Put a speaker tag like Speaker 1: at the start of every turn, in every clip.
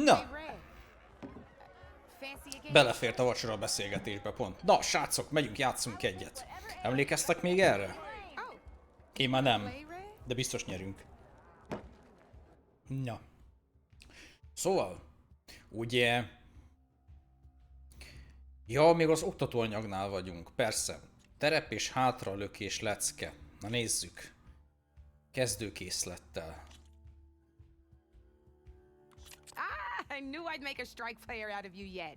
Speaker 1: Na! Belefért a vacsora beszélgetésbe pont. Na, srácok, megyünk, játszunk egyet. Emlékeztek még erre? Én már nem, de biztos nyerünk. Na. Szóval, ugye... Ja, még az oktatóanyagnál vagyunk, persze. Terep és hátralökés lecke. Na nézzük. Kezdőkészlettel.
Speaker 2: I knew I'd make a strike player out of you yet.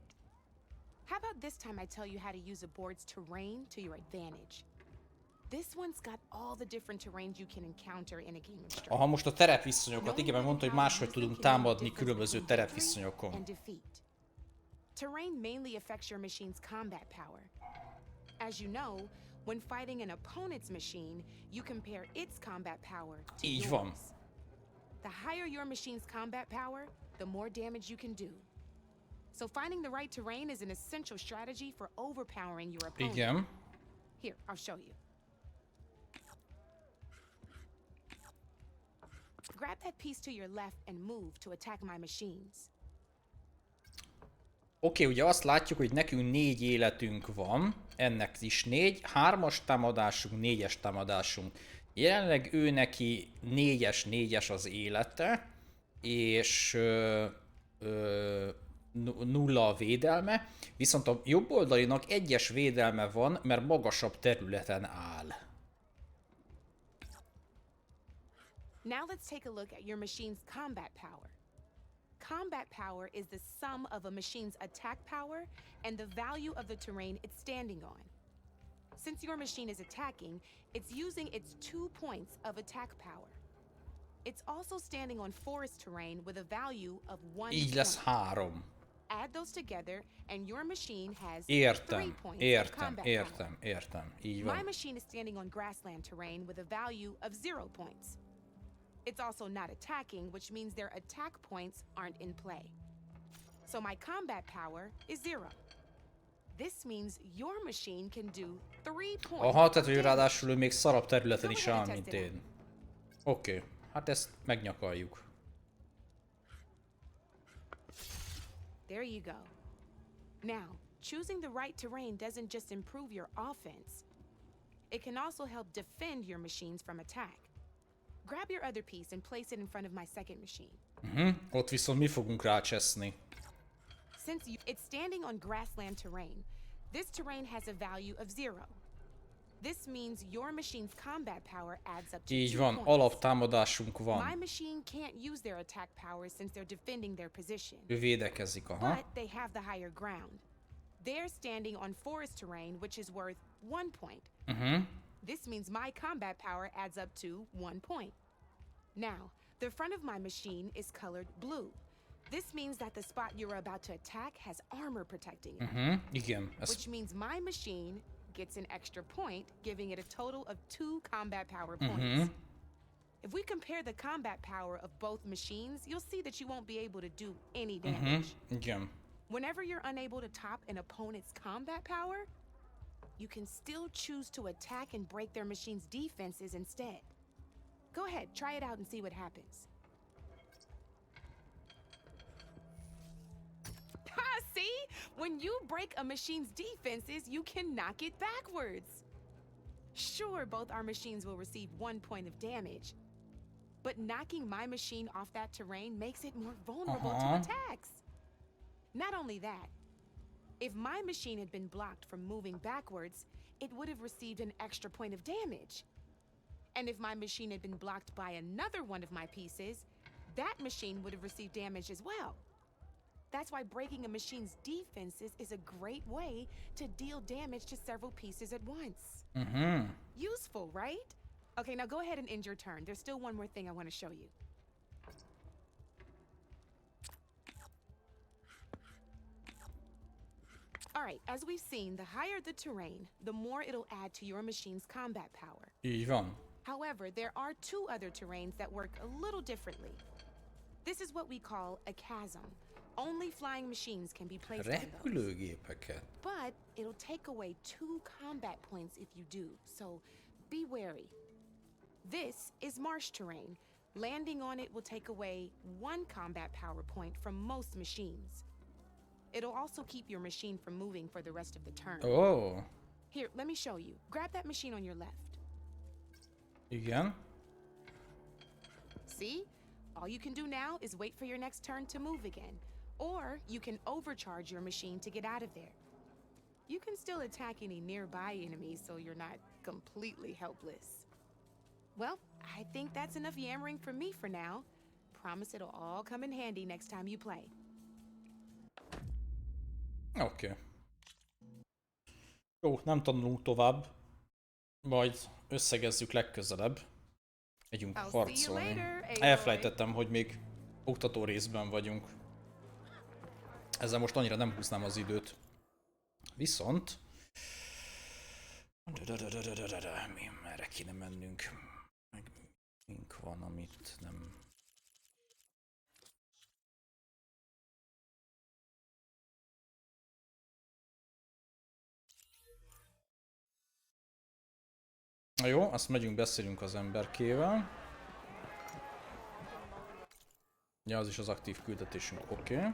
Speaker 2: How about this time I tell you how to use a board's terrain to your advantage? This one's got all the different terrains you can encounter in a game of Strike.
Speaker 1: Aha, most a terepviszonyokat, igen, mert mondta, hogy máshogy tudunk támadni különböző terepviszonyokon.
Speaker 2: Terrain mainly affects your machine's combat power. As you know, when fighting an opponent's machine, you compare its combat power to
Speaker 1: Így
Speaker 2: yours.
Speaker 1: van.
Speaker 2: The higher your machine's combat power, the more damage you can do. So finding the right terrain is an essential strategy for overpowering your opponent.
Speaker 1: Igen.
Speaker 2: Here, I'll show you. Grab that piece to your left and move to attack my machines.
Speaker 1: Oké, ugye azt látjuk, hogy nekünk 4 életünk van, ennek is 4, 3-as támadásunk, 4-es támadásunk. Jelenleg ő neki 4-es az élete, és 0 a védelme, viszont a jobb oldalinak 1-es védelme van, mert magasabb területen áll.
Speaker 2: Now let's take a look at your machine's combat power. Combat power is the sum of a machine's attack power and the value of the terrain it's standing on. Since your machine is attacking, it's using its 2 points of attack power. It's also standing on forest terrain with a value of 1
Speaker 1: Így lesz
Speaker 2: point.
Speaker 1: 3.
Speaker 2: Add those together and your machine has 3
Speaker 1: Értem,
Speaker 2: points of combat power.
Speaker 1: értem, így van.
Speaker 2: My machine is standing on grassland terrain with a value of 0 points. It's also not attacking, which means their attack points aren't in play. So my combat power is 0. This means your machine can do 3 points.
Speaker 1: Aha, tehát hogy ráadásul ő még szarabb területen is áll, mint én. Oké, hát ezt megnyakaljuk.
Speaker 2: There you go. Now, choosing the right terrain doesn't just improve your offense. It can also help defend your machines from attack. Grab your other piece and place it in front of my second machine.
Speaker 1: Ott viszont mi fogunk rácseszni.
Speaker 2: Since it's standing on grassland terrain, this terrain has a value of 0. This means your machine's combat power adds up to 2
Speaker 1: Így van,
Speaker 2: points.
Speaker 1: alaptámadásunk
Speaker 2: My
Speaker 1: van.
Speaker 2: machine can't use their attack power since they're defending their position.
Speaker 1: Ő védekezik,
Speaker 2: But
Speaker 1: aha.
Speaker 2: they have the higher ground. They're standing on forest terrain, which is worth 1 point. This means my combat power adds up to 1 point. Now, the front of my machine is colored blue. This means that the spot you're about to attack has armor protecting it.
Speaker 1: Igen, ez
Speaker 2: Which means my machine gets an extra point, giving it a total of 2 combat power points. If we compare the combat power of both machines, you'll see that you won't be able to do any damage.
Speaker 1: igen.
Speaker 2: Whenever you're unable to top an opponent's combat power, you can still choose to attack and break their machine's defenses instead. Go ahead, try it out and see what happens. Ha, see? When you break a machine's defenses, you can knock it backwards. Sure, both our machines will receive 1 point of damage, but knocking my machine off that terrain makes it more vulnerable to attacks. Not only that, if my machine had been blocked from moving backwards, it would have received an extra point of damage. And if my machine had been blocked by another one of my pieces, that machine would have received damage as well. That's why breaking a machine's defenses is a great way to deal damage to several pieces at once. Useful, right? Okay, now go ahead and end your turn. There's still one more thing I want to show you. All right, as we've seen, the higher the terrain, the more it'll add to your machine's combat power.
Speaker 1: Így van.
Speaker 2: However, there are 2 other terrains that work a little differently. This is what we call a chasm. Only flying machines can be placed on those.
Speaker 1: Repülőgépeket.
Speaker 2: But it'll take away 2 combat points if you do, so be wary. This is marsh terrain. Landing on it will take away 1 combat power point from most machines. It'll also keep your machine from moving for the rest of the turn.
Speaker 1: Oh.
Speaker 2: Here, let me show you. Grab that machine on your left.
Speaker 1: Igen.
Speaker 2: See? All you can do now is wait for your next turn to move again. Or you can overcharge your machine to get out of there. You can still attack any nearby enemies so you're not completely helpless. Well, I think that's enough yammering from me for now. Promise it'll all come in handy next time you play.
Speaker 1: Oké. Jó, nem tanulunk tovább. Majd összegezzük legközelebb. Megyünk harcolni. Elfelejtettem, hogy még oktató részben vagyunk. Ezzel most annyira nem húznám az időt. Viszont... Merre kéne mennünk? Meg mink van, amit nem... Na jó, azt megyünk, beszélünk az emberkével. Ja, az is az aktív küldetésünk, oké.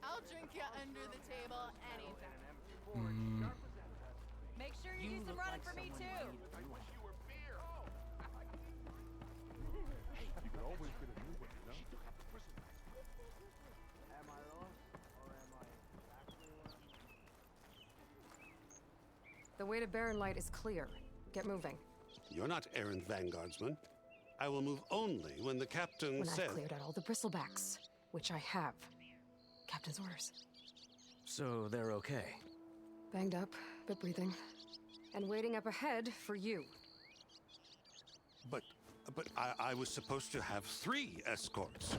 Speaker 3: I'll drink you under the table anytime. Make sure you do some running for me too.
Speaker 4: The way to Barren Light is clear. Get moving.
Speaker 5: You're not errant vanguardsman. I will move only when the captain
Speaker 4: When
Speaker 5: says...
Speaker 4: I've cleared out all the bristlebacks, which I have. Captain's orders.
Speaker 6: So they're okay.
Speaker 4: Banged up, but breathing. And waiting up ahead for you.
Speaker 5: But I was supposed to have 3 escorts.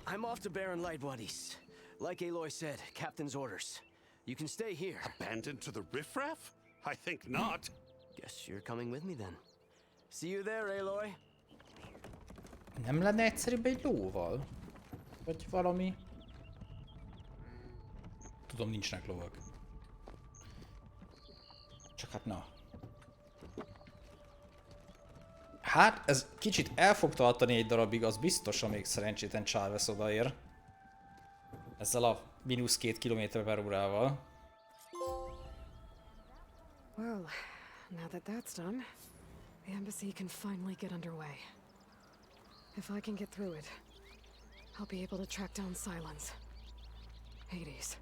Speaker 6: I'm off to Barren Light, buddies. Like Aloy said, captain's orders. You can stay here.
Speaker 5: Abandoned to the riffraff? I think not.
Speaker 6: Guess you're coming with me then. See you there, Aloy.
Speaker 1: Nem lenne egyszerűbb egy lóval? Vagy valami? Tudom, nincsenek lovak. Csak hát na. Hát, ez kicsit el fog tartani egy darabig, az biztos, amíg szerencsétlen Chávez odaér. Ezzel a -2 km/órával.
Speaker 4: Well, now that that's done, the embassy can finally get underway. If I can get through it, I'll be able to track down Silence, Hades,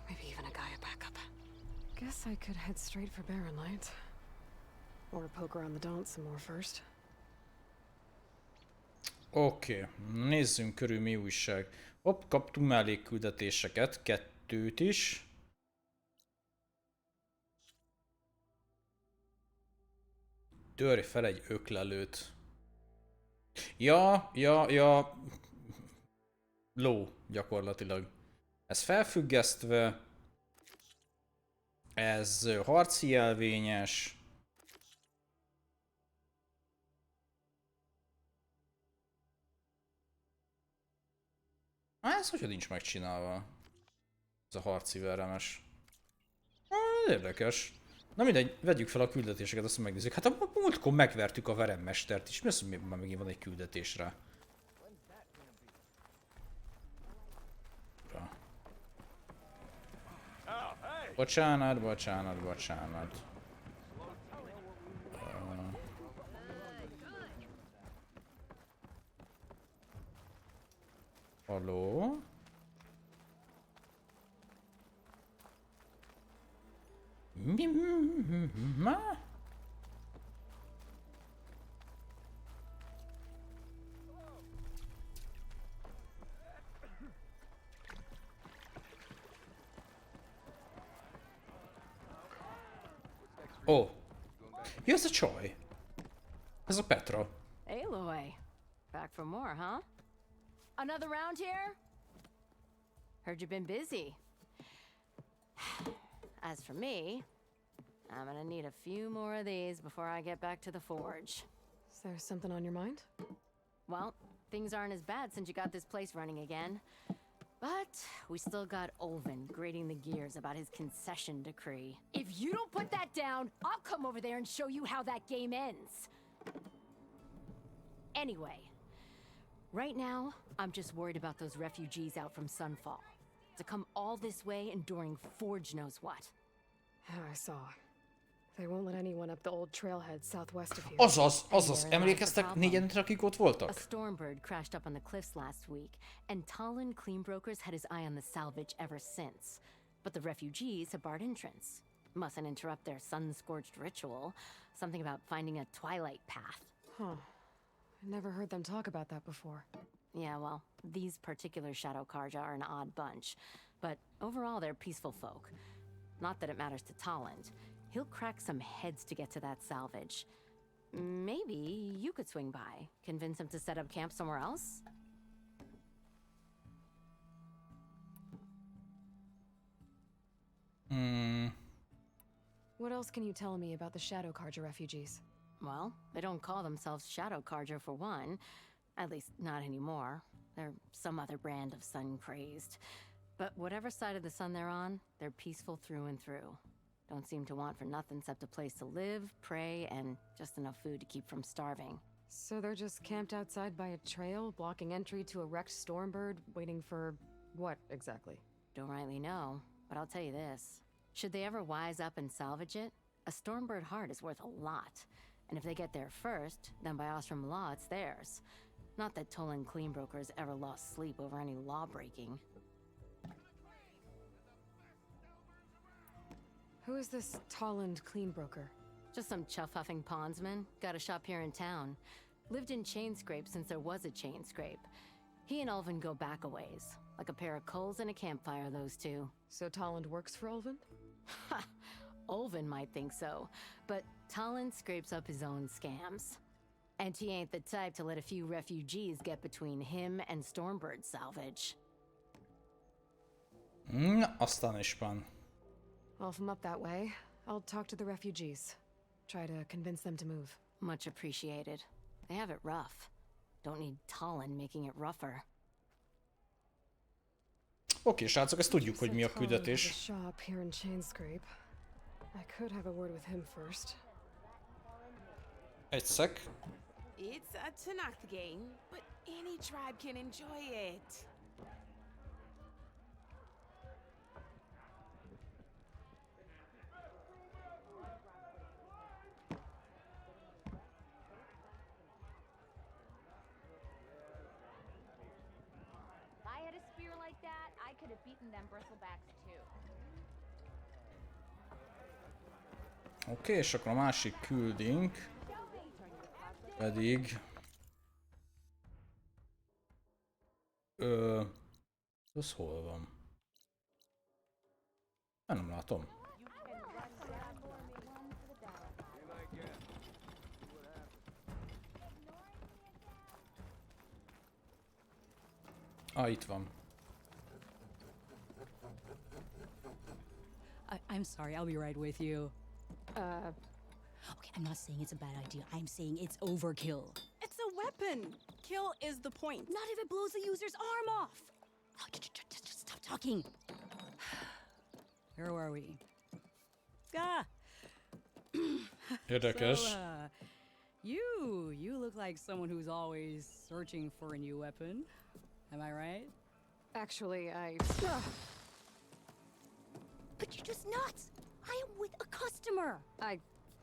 Speaker 4: maybe even a Gaia backup. Guess I could head straight for Barren Light. Or poke around the Daunt some more first.
Speaker 1: Oké, nézzünk körül mi újság. Hopp, kaptunk mellékküldetéseket, 2 is. Törj fel egy öklelőt. Ja. Ló, gyakorlatilag. Ez felfüggesztve. Ez harci jelvényes. Ez hogy nincs megcsinálva? Ez a harci veremes. Érdekes. Na mindegy, vegyük fel a küldetéseket, azt megnézzük. Hát a múltkor megvertük a veremmestert is. Mi az, hogy már megint van egy küldetésre? Bocsánat. Halló? Ma? Oh. Here's a Choi. There's a Petra.
Speaker 3: Aloy, back for more, huh? Another round here? Heard you've been busy. As for me,
Speaker 7: I'm gonna need a few more of these before I get back to the forge.
Speaker 4: Is there something on your mind?
Speaker 7: Well, things aren't as bad since you got this place running again. But we still got Olvin grating the gears about his concession decree. If you don't put that down, I'll come over there and show you how that game ends. Anyway, right now, I'm just worried about those refugees out from Sunfall. To come all this way enduring Forge knows what.
Speaker 4: I saw. They won't let anyone up the old trailhead southwest of here.
Speaker 1: Azaz, emlékeztek négyen, akik ott
Speaker 7: A
Speaker 1: voltak?
Speaker 7: Stormbird crashed up on the cliffs last week, and Talon Cleanbrokers had his eye on the salvage ever since. But the refugees have barred entrance. Mustn't interrupt their sun-scorched ritual. Something about finding a twilight path.
Speaker 4: Huh. I never heard them talk about that before.
Speaker 7: Yeah, well, these particular Shadow Karja are an odd bunch. But overall, they're peaceful folk. Not that it matters to Talon. He'll crack some heads to get to that salvage. Maybe you could swing by, convince him to set up camp somewhere else?
Speaker 4: What else can you tell me about the Shadow Karja refugees?
Speaker 7: Well, they don't call themselves Shadow Karja for one. At least, not anymore. They're some other brand of sun-crazed. But whatever side of the sun they're on, they're peaceful through and through. Don't seem to want for nothing except a place to live, pray, and just enough food to keep from starving.
Speaker 4: So they're just camped outside by a trail, blocking entry to a wrecked Stormbird, waiting for what exactly?
Speaker 7: Don't rightly know, but I'll tell you this. Should they ever wise up and salvage it, a Stormbird heart is worth a lot. And if they get there first, then by Ostrom law, it's theirs. Not that Tolan Cleanbrokers ever lost sleep over any law breaking.
Speaker 4: Who is this Tolland Cleanbroker?
Speaker 7: Just some chuff-huffing pondsman. Got a shop here in town. Lived in Chainscrape since there was a Chainscrape. He and Ulvin go back a ways. Like a pair of coals and a campfire, those two.
Speaker 4: So Tolland works for Ulvin?
Speaker 7: Ha! Ulvin might think so, but Talon scrapes up his own scams. And he ain't the type to let a few refugees get between him and Stormbird salvage.
Speaker 1: Aztán is van.
Speaker 4: Well, if I'm up that way, I'll talk to the refugees. Try to convince them to move.
Speaker 7: Much appreciated. They have it rough. Don't need Talon making it rougher.
Speaker 1: Oké, srácok, ezt tudjuk, hogy mi a
Speaker 4: Talon has a
Speaker 1: küldetés.
Speaker 4: shop here in Chainscrape. I could have a word with him first.
Speaker 1: Egy szek.
Speaker 2: It's a Tanakh game, but any tribe can enjoy it.
Speaker 3: If I had a spear like that, I could have beaten them bristlebacks too.
Speaker 1: Oké, és akkor a másik küldünk pedig... Az hol van? Nem látom. Itt van.
Speaker 8: I'm sorry, I'll be right with you.
Speaker 9: Okay, I'm not saying it's a bad idea. I'm saying it's overkill.
Speaker 8: It's a weapon! Kill is the point.
Speaker 9: Not if it blows the user's arm off! Oh, just stop talking.
Speaker 8: Where were we? Ah!
Speaker 1: Érdekes.
Speaker 8: So, you look like someone who's always searching for a new weapon. Am I right?
Speaker 4: Actually,
Speaker 9: But you're just nuts! I am with a customer!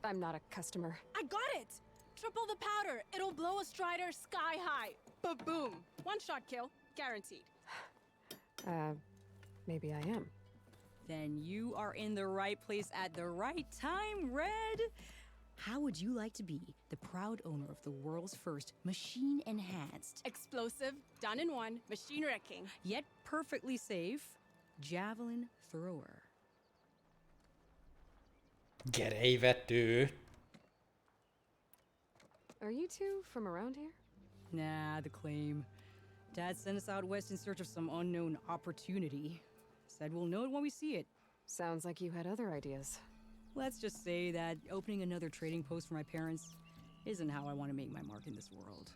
Speaker 4: I'm not a customer.
Speaker 8: I got it! Triple the powder. It'll blow a Strider sky high. Ba-boom. One shot kill. Guaranteed.
Speaker 4: Maybe I am.
Speaker 8: Then you are in the right place at the right time, Red.
Speaker 9: How would you like to be the proud owner of the world's first machine-enhanced,
Speaker 8: Explosive, done in one, machine wrecking.
Speaker 9: yet perfectly safe, javelin thrower?
Speaker 1: Gerejvető.
Speaker 4: Are you two from around here?
Speaker 8: Nah, the claim. Dad sent us out west in search of some unknown opportunity. Said we'll know it when we see it.
Speaker 4: Sounds like you had other ideas.
Speaker 8: Let's just say that opening another trading post for my parents isn't how I want to make my mark in this world.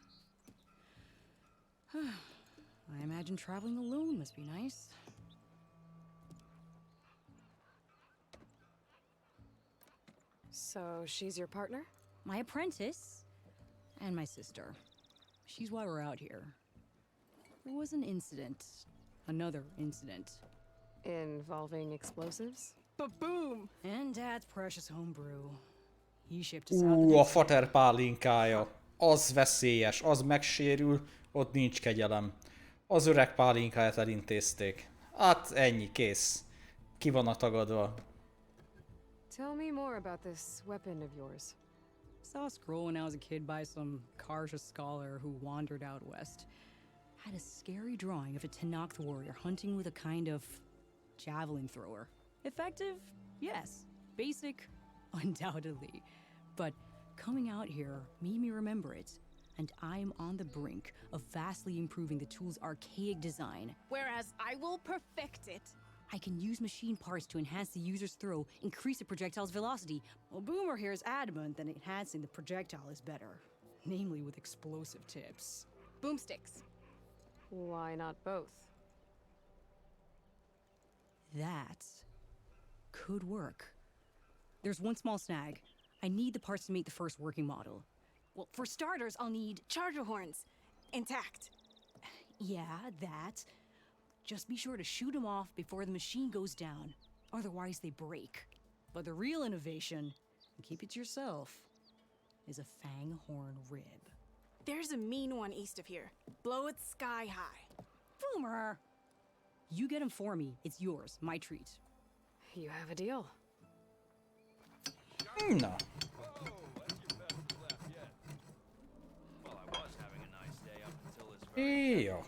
Speaker 8: I imagine traveling alone must be nice.
Speaker 4: So she's your partner?
Speaker 8: My apprentice and my sister. She's why we're out here. There was an incident. Another incident.
Speaker 4: Involving explosives?
Speaker 8: Ba-boom! And Dad's precious homebrew. He shipped us out the
Speaker 1: A
Speaker 8: next day.
Speaker 1: fater pálinkája. Az veszélyes, az megsérül, ott nincs kegyelem. Az öreg pálinkáját elintézték. Hát ennyi, kész. Ki van a tagadva.
Speaker 4: Tell me more about this weapon of yours.
Speaker 8: Saw a scroll when I was a kid by some Karja scholar who wandered out west. Had a scary drawing of a Tenakth warrior hunting with a kind of javelin thrower. Effective? Yes. Basic? Undoubtedly. But coming out here made me remember it, and I'm on the brink of vastly improving the tool's archaic design.
Speaker 3: Whereas I will perfect it.
Speaker 8: I can use machine parts to enhance the user's throw, increase the projectile's velocity. Well, Boomer here is adamant that enhancing the projectile is better, namely with explosive tips.
Speaker 3: Boomsticks.
Speaker 4: Why not both?
Speaker 8: That could work. There's one small snag. I need the parts to make the first working model.
Speaker 3: Well, for starters, I'll need charger horns. Intact.
Speaker 8: Yeah, that. Just be sure to shoot them off before the machine goes down. Otherwise, they break. But the real innovation, and keep it to yourself, is a fang horn rib.
Speaker 3: There's a mean one east of here. Blow it sky high.
Speaker 8: Boomer! You get him for me. It's yours. My treat.
Speaker 4: You have a deal.
Speaker 1: Na. Jó.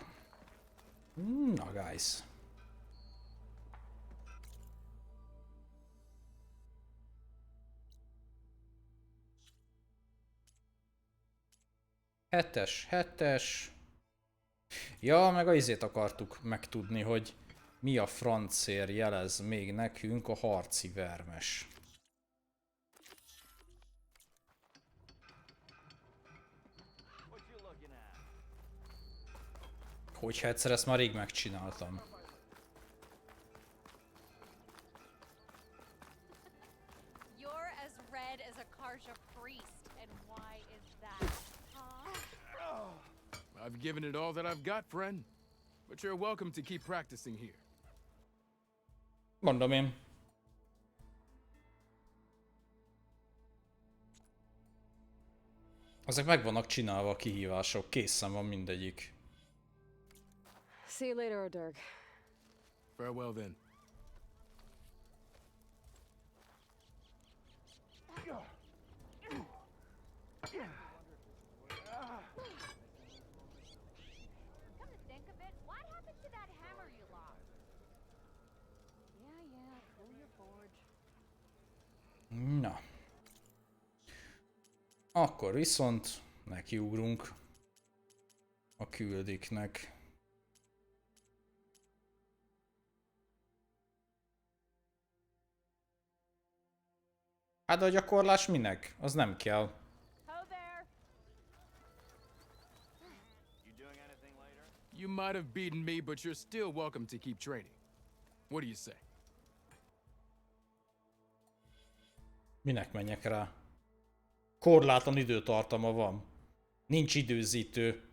Speaker 1: Na, guys. Hetes. Ja, meg a izét akartuk megtudni, hogy mi a francér jelez még nekünk a harci vermes. Hogyha egyszer ezt már rég megcsináltam.
Speaker 3: You're as red as a Karja priest, and why is that, huh?
Speaker 10: I've given it all that I've got, friend. But you're welcome to keep practicing here.
Speaker 1: Mondom én. Ezek meg vannak csinálva a kihívások, készen van mindegyik.
Speaker 4: See you later, Oderg.
Speaker 10: Farewell then.
Speaker 3: Come to think of it, what happened to that hammer you lost? Yeah, pull your forge.
Speaker 1: Na. Akkor viszont nekiugrunk a küldiknek. Hát a gyakorlás minek? Az nem kell.
Speaker 3: Ho there.
Speaker 10: You might have beaten me, but you're still welcome to keep training. What do you say?
Speaker 1: Minek menjek rá? Korlátlan időtartama van. Nincs időzítő.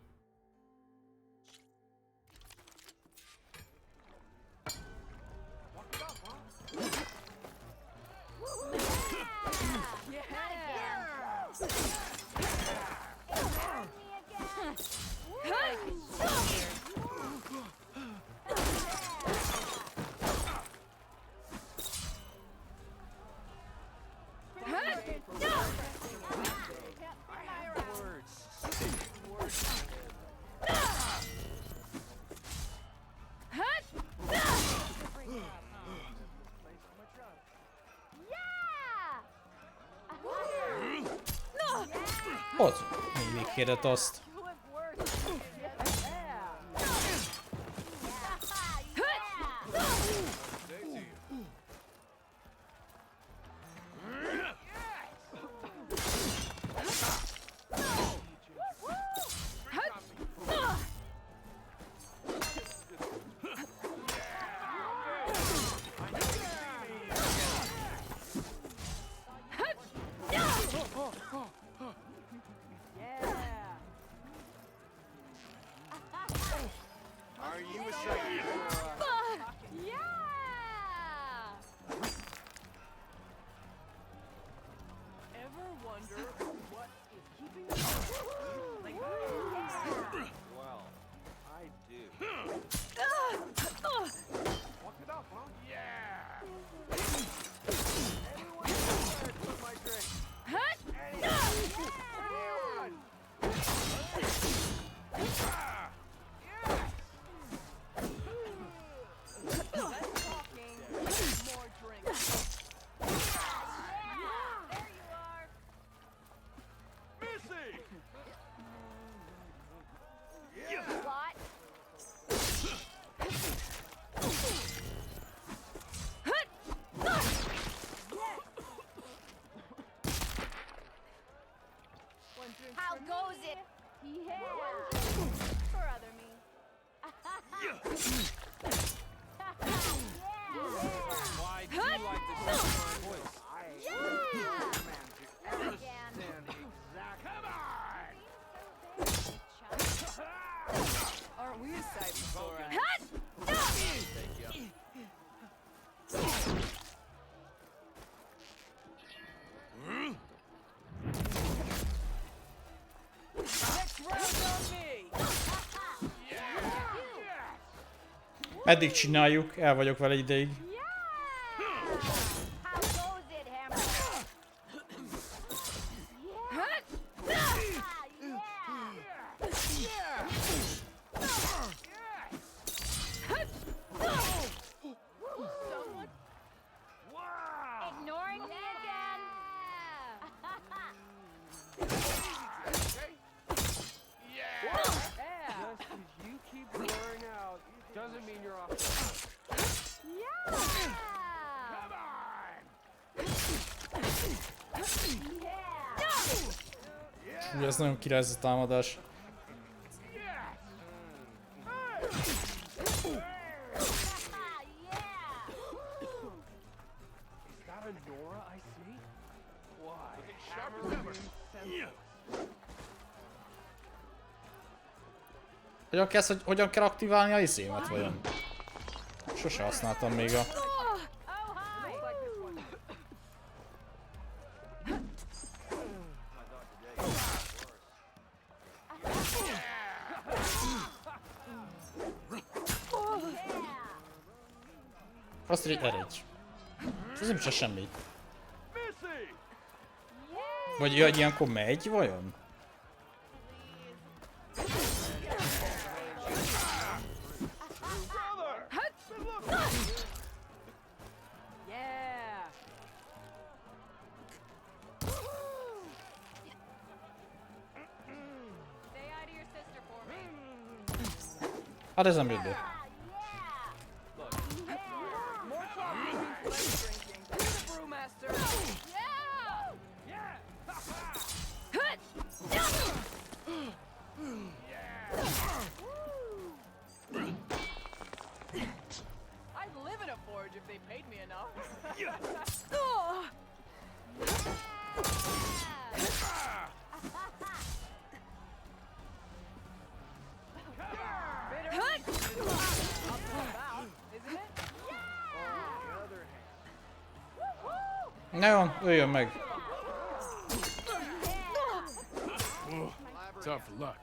Speaker 1: Az, még végkérdett azt.
Speaker 6: Are you a second?
Speaker 3: Ever wonder what is keeping me like,
Speaker 6: Well, I do.
Speaker 3: walk it up, huh?
Speaker 6: Yeah. Everyone inside for my drink. Anyone?
Speaker 3: Less talking, more drinks.
Speaker 6: There you are. Missy. Yeah.
Speaker 3: What?
Speaker 11: How goes it?
Speaker 3: Yeah.
Speaker 11: For other me.
Speaker 6: Why do you like the sound of my voice?
Speaker 11: Again.
Speaker 6: Come on!
Speaker 3: Aren't we a sight for sore eyes?
Speaker 6: Thank you.
Speaker 3: Next round on me.
Speaker 1: Eddig csináljuk, el vagyok vele ideig.
Speaker 11: How goes it, Hammer?
Speaker 3: Someone
Speaker 11: Ignoring me again?
Speaker 3: yeah.
Speaker 6: Just because you keep blurring out doesn't mean you're off.
Speaker 11: Come on!
Speaker 1: Ugye ez nagyon király ez a támadás.
Speaker 6: Is that a Nora I see? Why?
Speaker 10: Sharp as ever.
Speaker 1: Hogyan kell aktiválni a izémet vajon? Sose használtam még a...
Speaker 11: Oh, hi!
Speaker 1: Azt így eredj. Ez nem csak semmi. Vagy ja, ilyenkor megy vajon?
Speaker 3: Yeah.
Speaker 11: Say hi to your sister for me.
Speaker 1: Hát ez nem jött be.
Speaker 3: More talking means less drinking. You're the brewmaster. I'd live in a forge if they paid me enough.
Speaker 1: Na jó, jöjjön meg.
Speaker 10: Tough luck.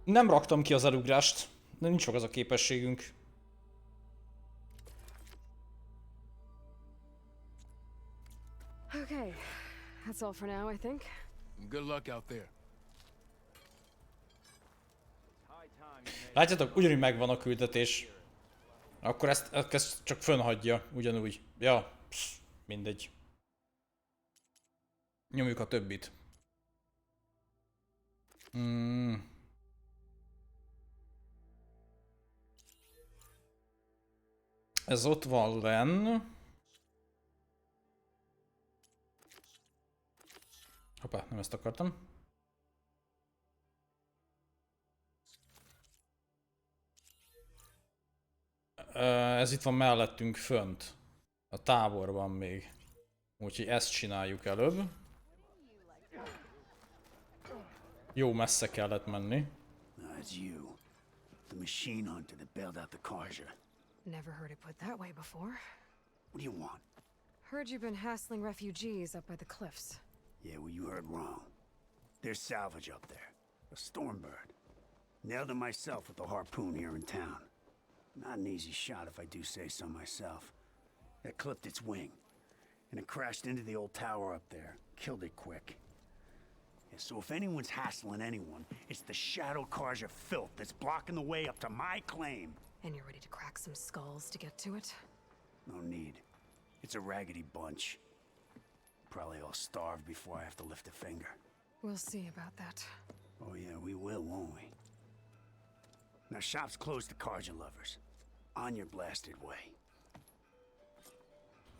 Speaker 1: Nem raktam ki az elugrást, de nincs meg az a képességünk.
Speaker 4: Okay, that's all for now, I think.
Speaker 10: Good luck out there.
Speaker 1: Látjátok, ugyanúgy megvan a küldetés. Akkor ezt csak fönnhagyja, ugyanúgy. Ja, psz, mindegy. Nyomjuk a többit. Ez ott van lenn. Hoppá, nem ezt akartam. Ez itt van mellettünk fönt. A táborban még. Úgyhogy ezt csináljuk előbb. Jó messze kellett menni.
Speaker 6: That's you. The machine hunter that bailed out the Karja.
Speaker 4: Never heard it put that way before.
Speaker 6: What do you want?
Speaker 4: Heard you've been hassling refugees up by the cliffs.
Speaker 6: Yeah, well, you heard wrong. There's salvage up there. A stormbird. Nailed it myself with a harpoon here in town. Not an easy shot if I do say so myself. It clipped its wing, and it crashed into the old tower up there. Killed it quick. Yeah, so if anyone's hassling anyone, it's the Shadow Karja filth that's blocking the way up to my claim.
Speaker 4: And you're ready to crack some skulls to get to it?
Speaker 6: No need. It's a raggedy bunch. Probably all starved before I have to lift a finger.
Speaker 4: We'll see about that.
Speaker 6: Oh yeah, we will, won't we? Now shop's closed to Karja lovers. On your blasted way.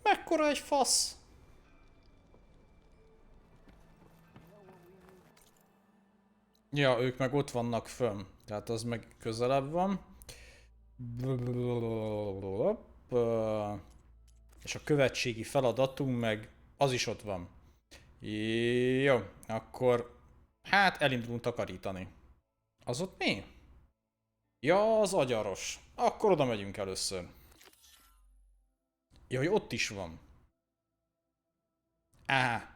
Speaker 1: Mekkora egy fasz! Ja, ők meg ott vannak fönn. Tehát az meg közelebb van. És a követségi feladatunk meg az is ott van. Jó, akkor hát elindulunk takarítani. Az ott mi? Ja, az agyaros. Akkor oda megyünk először. Jaj, ott is van. Á.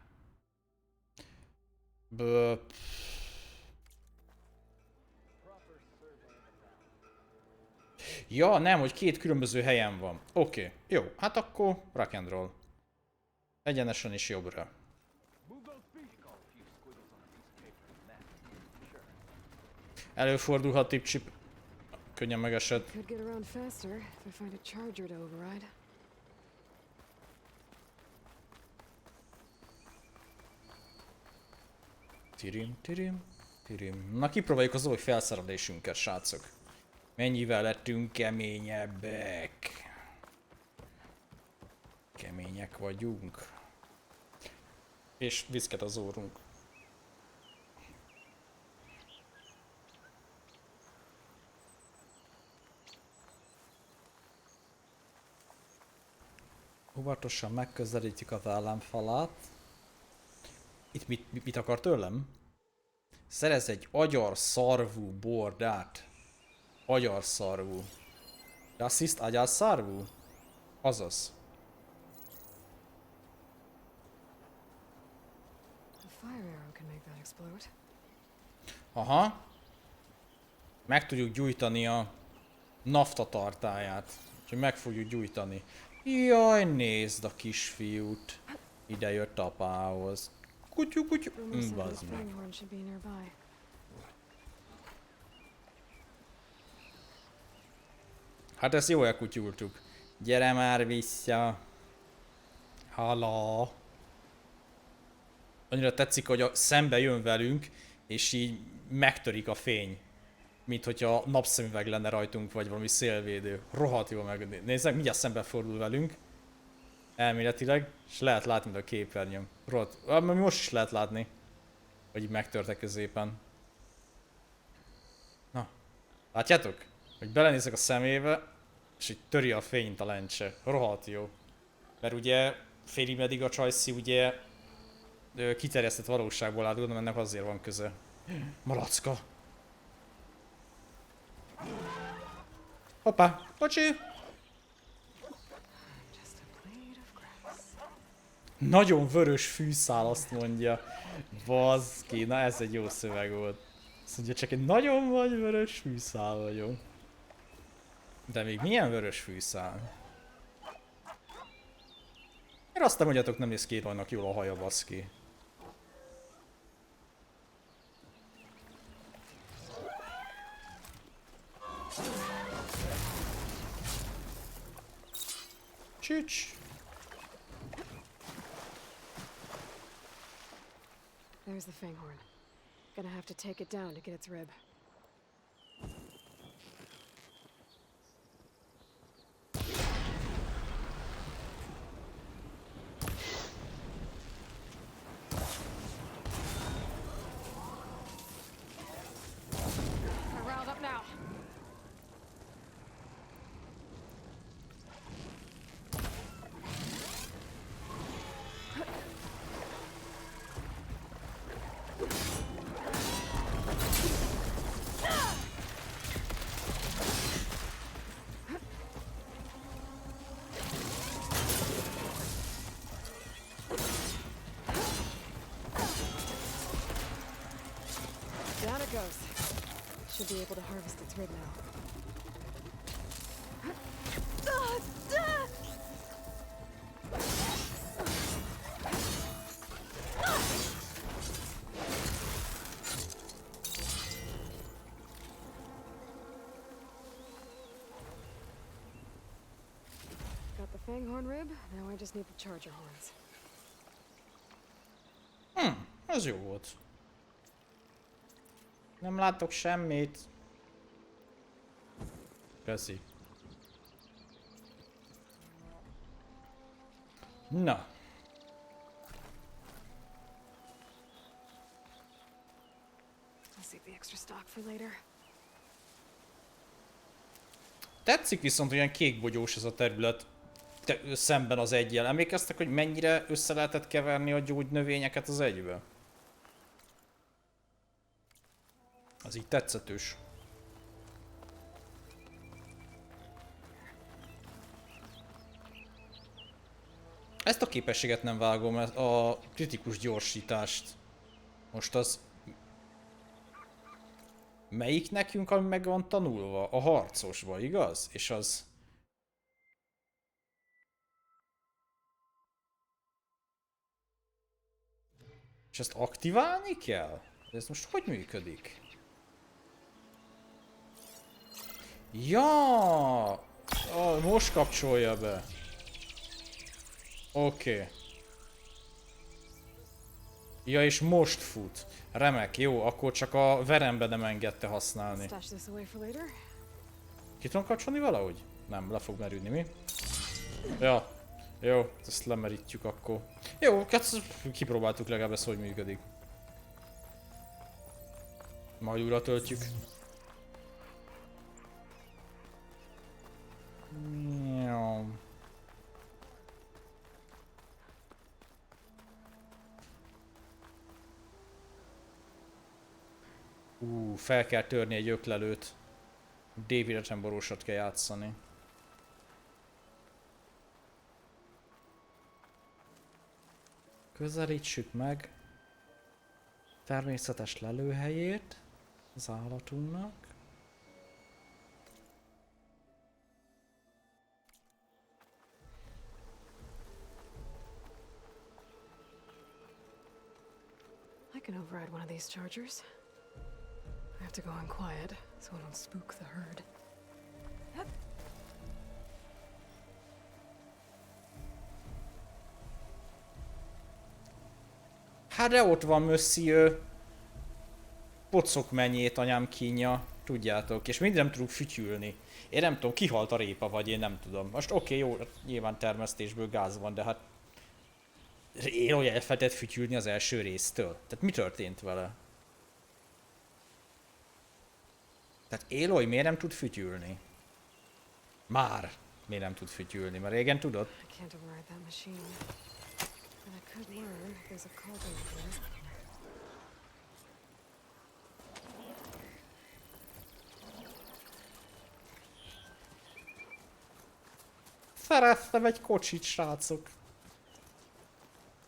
Speaker 1: Ja, nem, hogy két különböző helyen van. Oké, jó, hát akkor rock and roll. Egyenesen és jobbra. Előfordulhat tip-chip. Könnyen megesett.
Speaker 4: Could get around faster if I find a charger to override.
Speaker 1: Tirim, tirim, tirim. Na, kipróbáljuk az új felszerelésünket, srácok. Mennyivel lettünk keményebbek? Kemények vagyunk. És viszket az órunk. Óvatosan megközelítjük az ellenfalát. Itt mit akar tőlem? Szerez egy agyarszarvú bordát. Agyarszarvú. Rassziszt agyarszarvú? Azaz. Aha. Meg tudjuk gyújtani a nafta tartályát. Úgyhogy meg fogjuk gyújtani. Jaj, nézd a kisfiút. Ide jött apához. Kutyú, kutyú. Bazd meg. Hát ezt jól elkutyultuk. Gyere már vissza. Hala. Annyira tetszik, hogy szembe jön velünk, és így megtörik a fény. Mint hogyha napszemüveg lenne rajtunk, vagy valami szélvédő. Rohadt jól meg. Nézzek, mindjárt szembe fordul velünk. Elméletileg. És lehet látni a képernyőn. Rohadt. Most is lehet látni. Hogy így megtörtek középen. Na. Látjátok? Hogy belenézek a szemébe, és így töri a fényt a lencse. Rohadt jó. Mert ugye félig meddig a csajszi ugye kiterjesztett valóságból áll, gondolom ennek azért van köze. Malacka. Hoppá, bocsi! Nagyon vörös fűszál, azt mondja. Baszki, na ez egy jó szöveg volt. Azt mondja, csak egy nagyon vagy vörös fűszál vagyok. De még milyen vörös fűszál? Mert azt nem mondjátok, nem néz ki rajnak jól a haja, baszki. Csücs!
Speaker 4: There's the Fanghorn. Gonna have to take it down to get its rib. should be able to harvest its rib now. Got the fanghorn rib, now I just need the charger horns.
Speaker 1: Ez jó volt. Nem látok semmit. Köszi. Na.
Speaker 4: I'll save the extra stock for later.
Speaker 1: Tetszik viszont, olyan kékbogyós ez a terület szemben az eggyel. Emlékeztek, hogy mennyire össze lehetett keverni a gyógynövényeket az egybe? Az így tetszetős. Ezt a képességet nem vágom, a kritikus gyorsítást. Most az... Melyik nekünk, ami meg van tanulva? A harcosba, igaz? És az... És ezt aktiválni kell? De ez most hogy működik? Ja, most kapcsolja be. Oké. Ja, és most fut. Remek, jó, akkor csak a verembe nem engedte használni. Ki tudom kapcsolni valahogy? Nem, le fog merülni, mi? Ja, jó, ezt lemerítjük akkor. Jó, kipróbáltuk legalább ezt, hogy működik. Majd újra töltjük. Jó. Fel kell törni egy öklelőt. David Attenborough-ot kell játszani. Közelítsük meg természetes lelőhelyét az állatunknak.
Speaker 4: I can override one of these chargers. I have to go in quiet so I don't spook the herd.
Speaker 1: Hát de ott van Monsieur. Pocok mennyét, anyám kínja. Tudjátok, és mindig nem tudunk fütyülni. Én nem tudom, kihalt a répa, vagy én nem tudom. Most oké, jó, nyilván termesztésből gáz van, de hát... Én olyan elfelejtett fütyülni az első résztől. Tehát mi történt vele? Tehát Aloy miért nem tud fütyülni? Már miért nem tud fütyülni? Mert régen tudod? Szereztem egy kocsit, srácok.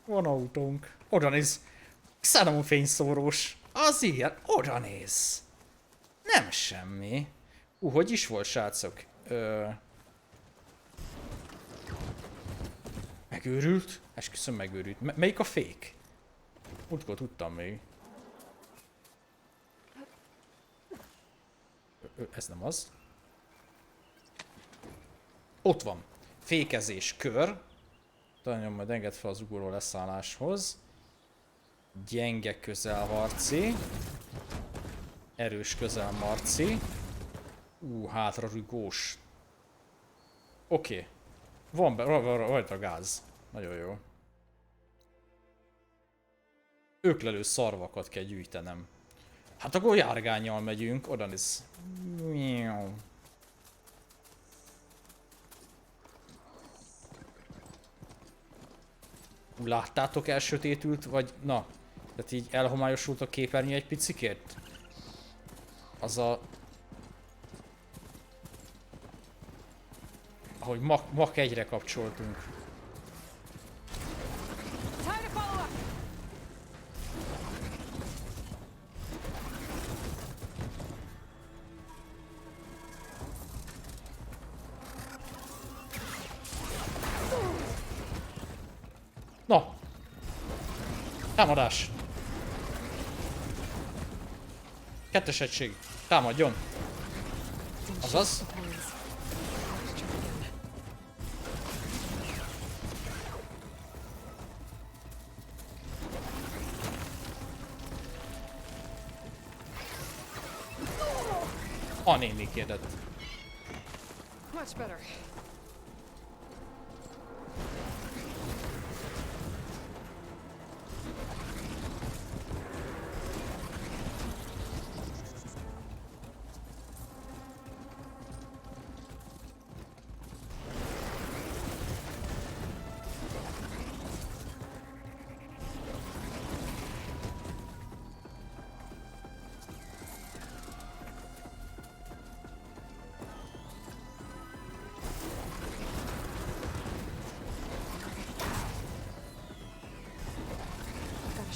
Speaker 1: Van autónk. Oda néz. Xenon fényszórós. Az ilyen. Oda néz. Nem semmi. Hogy is volt, srácok? Megőrült? Esküszöm, megőrült. Melyik a fék? Múltkor tudtam még. Ez nem az. Ott van. Fékezés kör. Talán majd enged fel az ugoró leszálláshoz. Gyenge közelharci. Erős közelmarci. Hátra rugós. Oké. Van rajta gáz. Nagyon jó. Öklelő szarvakat kell gyűjtenem. Hát akkor járgánnyal megyünk. Oda néz. Láttátok, elsötétült? Vagy na. Tehát így elhomályosult a képernyő egy picikét? Az a... Ahogy Mach 1-re kapcsoltunk. Na! Támadás! Kettes egység. Támadjon! Azaz. A néni kérdett.
Speaker 4: Much better.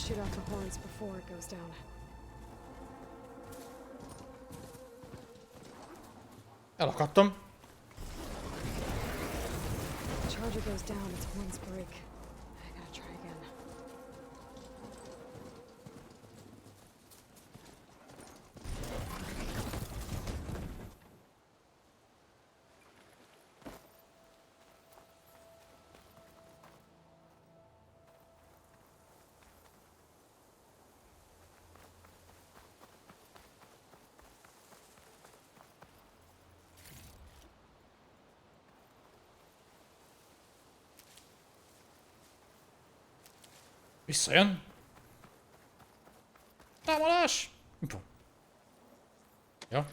Speaker 4: Shoot out the horns before it goes down.
Speaker 1: Elakadtam.
Speaker 4: The charger goes down, its horns break. I gotta try again.
Speaker 1: Visszajön. Támadás! Ja.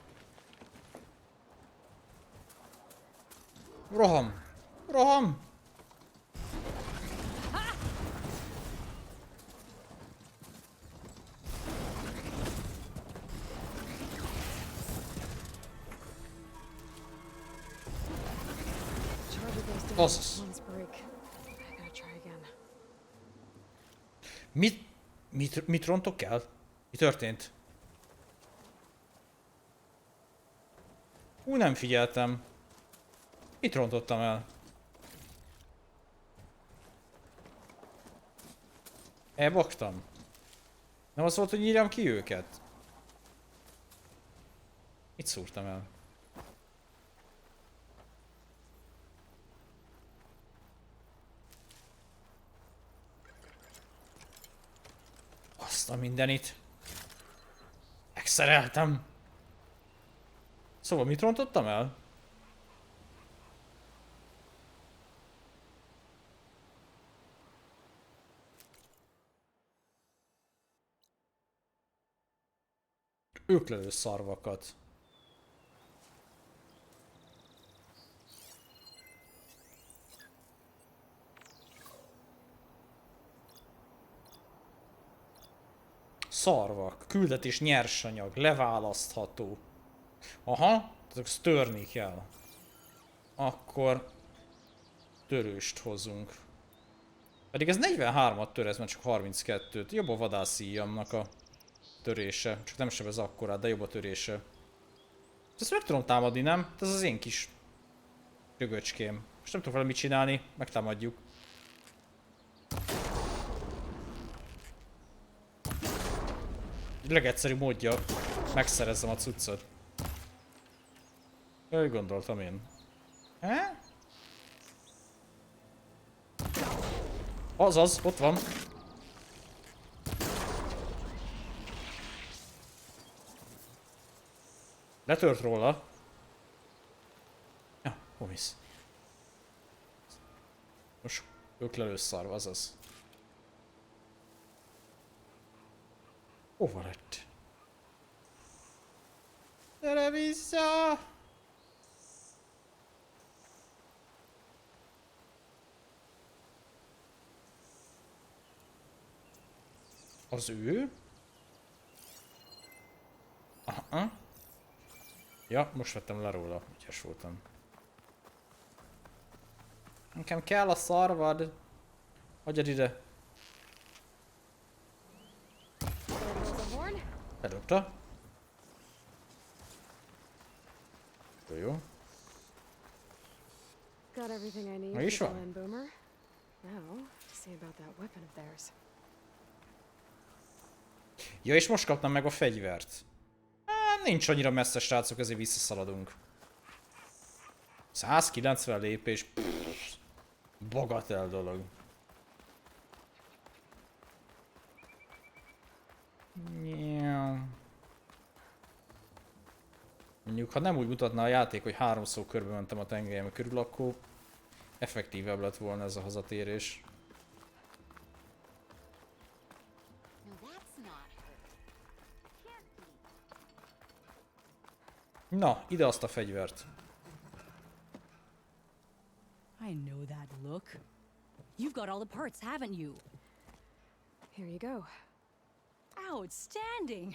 Speaker 1: Roham! Roham!
Speaker 4: Charger goes down,
Speaker 1: Azaz.
Speaker 4: its horns break. I gotta try again.
Speaker 1: Mit rontok el? Mi történt? Nem figyeltem. Mit rontottam el? Elbaktam? Nem az volt, hogy írjam ki őket? Mit szúrtam el? Azt a mindenit. Megszereltem. Szóval mit rontottam el? Öklelő szarvakat. Szarvak, küldetés nyersanyag, leválasztható. Aha, ezt törni kell. Akkor törőst hozunk. Pedig ez 43-at tör, ez már csak 32-t. Jobb a vadászíjamnak a törése. Csak nem sebez akkorát, de jobb a törése. Ezt meg tudom támadni, nem? Ez az én kis rögöcském. Most nem tudok vele mit csinálni, megtámadjuk. Legegyszerűbb módja, megszerezzem a cuccot. Úgy gondoltam én. He? Azaz, ott van. Letört róla. Ja, homisz. Most öklelő szarva, azaz. Hova lett? Gyere vissza! Az ő? Aha. Ja, most vettem le róla, ügyes voltam. Nekem kell a szarvad. Hagyjad ide. Bedobta. Jó.
Speaker 4: Got everything I need
Speaker 1: Meg is
Speaker 4: for the
Speaker 1: van.
Speaker 4: land boomer. Now, see about that weapon of theirs.
Speaker 1: Ja, és most kaptam meg a fegyvert. Nincs annyira messze, srácok, ezért visszaszaladunk. 190 lépés. Pff, bagatel dolog. Mondjuk, ha nem úgy mutatná a játék, hogy 3-szor körbe mentem a tengelyem körül, akkor effektívebb lett volna ez a hazatérés. Na, ide azt a fegyvert.
Speaker 9: I know that look. You've got all the parts, haven't you?
Speaker 4: Here you go.
Speaker 9: Outstanding!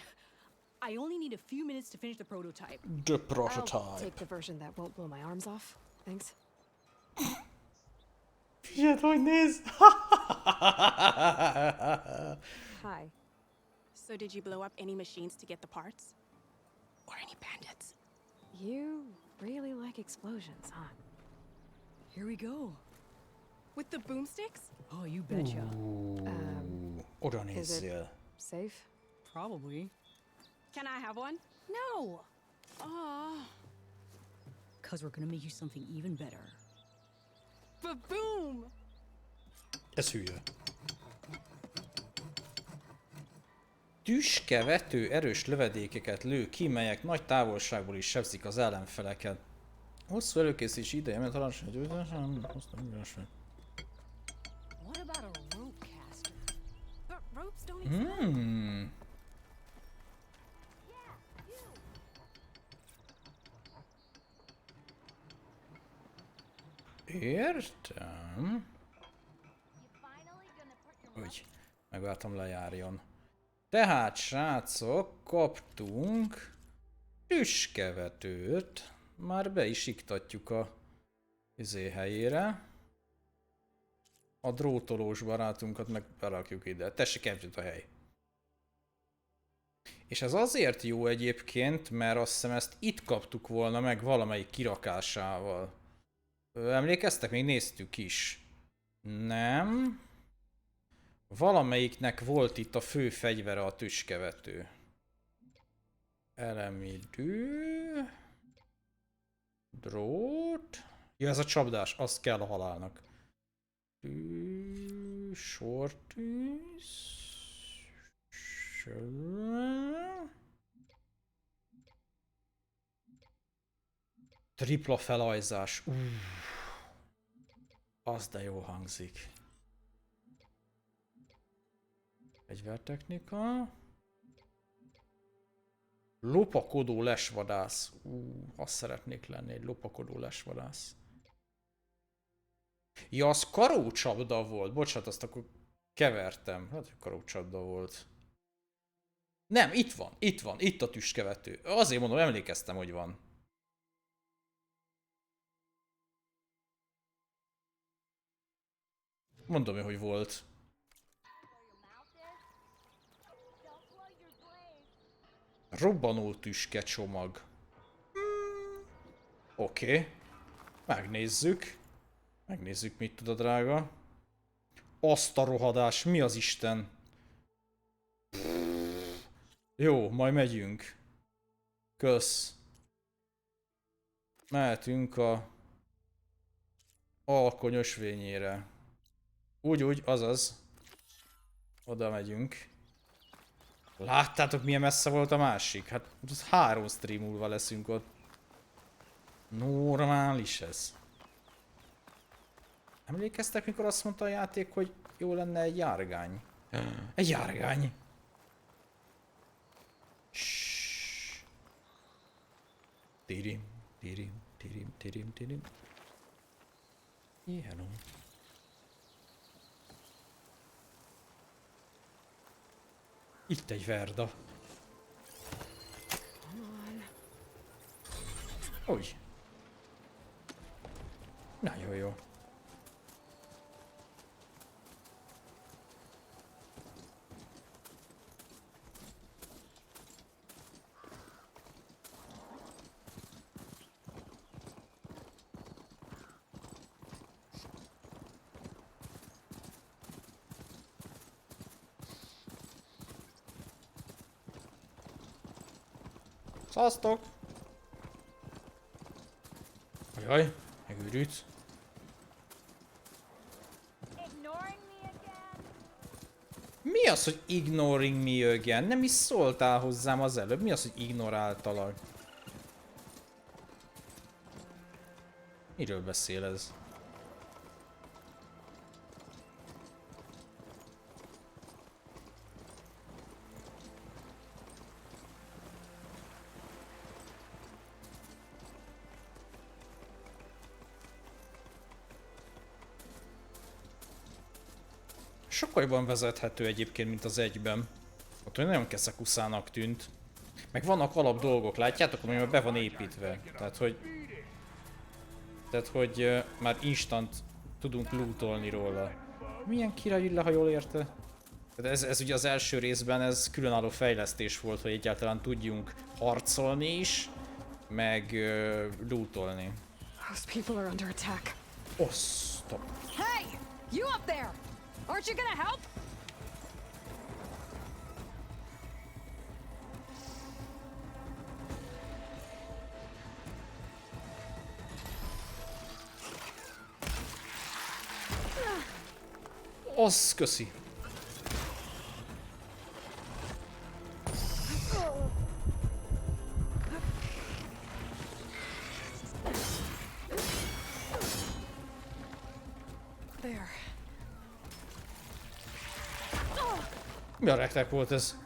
Speaker 9: I only need a few minutes to finish the prototype.
Speaker 1: The
Speaker 4: I'll
Speaker 1: prototype.
Speaker 4: take the version that won't blow my arms off. Thanks.
Speaker 1: Figyeld, hogy néz!
Speaker 12: Hi. So did you blow up any machines to get the parts? Or any bandits?
Speaker 4: You really like explosions, huh?
Speaker 9: Here we go.
Speaker 12: With the boomsticks?
Speaker 9: Oh, you betcha.
Speaker 1: Oda
Speaker 4: Is it
Speaker 1: nézzél.
Speaker 4: safe?
Speaker 9: Probably.
Speaker 12: Can I have one?
Speaker 9: No!
Speaker 12: Oh.
Speaker 9: Because we're gonna make you something even better.
Speaker 12: Ba-boom!
Speaker 1: Ez hülye. Tüskevető erős lövedékeket lő ki, melyek nagy távolságból is sebzik az ellenfeleket. Hosszú előkészítési ideje, mert halálos egy
Speaker 9: What about a rope caster?
Speaker 12: But ropes don't explode.
Speaker 1: Értem. Úgy, megvártam lejárjon. Tehát, srácok, kaptunk tüskevetőt. Már be is iktatjuk a helyére. A drótolós barátunkat meg berakjuk ide. Tessék, eljutott a hely. És ez azért jó egyébként, mert azt hiszem ezt itt kaptuk volna meg valamelyik kirakásával. Emlékeztek? Még néztük is. Nem. Valamelyiknek volt itt a fő fegyvere a tüskevető. Elemidő. Drót. Ja, ez a csapdás, az kell a halálnak. Sortűz. Tripla felajzás. Az de jó hangzik. Fegyvertechnika. Lopakodó lesvadász. Azt szeretnék lenni, egy lopakodó lesvadász. Ja, az karócsapda volt. Bocsánat, azt akkor kevertem. Hát, hogy karócsapda volt. Nem, itt van, itt a tüskevető. Azért mondom, emlékeztem, hogy van. Mondom, hogy volt. Robbanó tüske csomag. Oké. Megnézzük. Megnézzük, mit tud a drága. Azt a rohadás, mi az Isten? Jó, majd megyünk. Kösz. Mehetünk a alkony ösvényére. Úgy, azaz. Oda megyünk. Láttátok, milyen messze volt a másik? Hát 3 stream múlva leszünk ott. Normális ez. Emlékeztek, mikor azt mondta a játék, hogy jó lenne egy járgány? Egy járgány! Tirim, tirim, tirim, tirim, tirim. Hello. Itt egy verda. Úgy. Nagyon jó. Szasztok! Ajaj, megőrült.
Speaker 11: Ignoring me again?
Speaker 1: Mi az, hogy ignoring me again? Nem is szóltál hozzám az előbb. Mi az, hogy ignoráltalak? Miről beszél ez? Sokkal jobban vezethető egyébként, mint az egyben. Ott nagyon keszekuszának tűnt. Meg vannak alap dolgok, látjátok, ami már be van építve. Tehát, hogy már instant tudunk lootolni róla. Milyen király villa, ha jól érte? Tehát ez ugye az első részben ez különálló fejlesztés volt, hogy egyáltalán tudjunk harcolni is, meg lootolni.
Speaker 4: Those people are under attack.
Speaker 1: Oh, stop.
Speaker 4: Hey! You up there! Aren't you gonna help?
Speaker 1: Az köszi.
Speaker 4: There.
Speaker 1: Mi a rektek volt ez?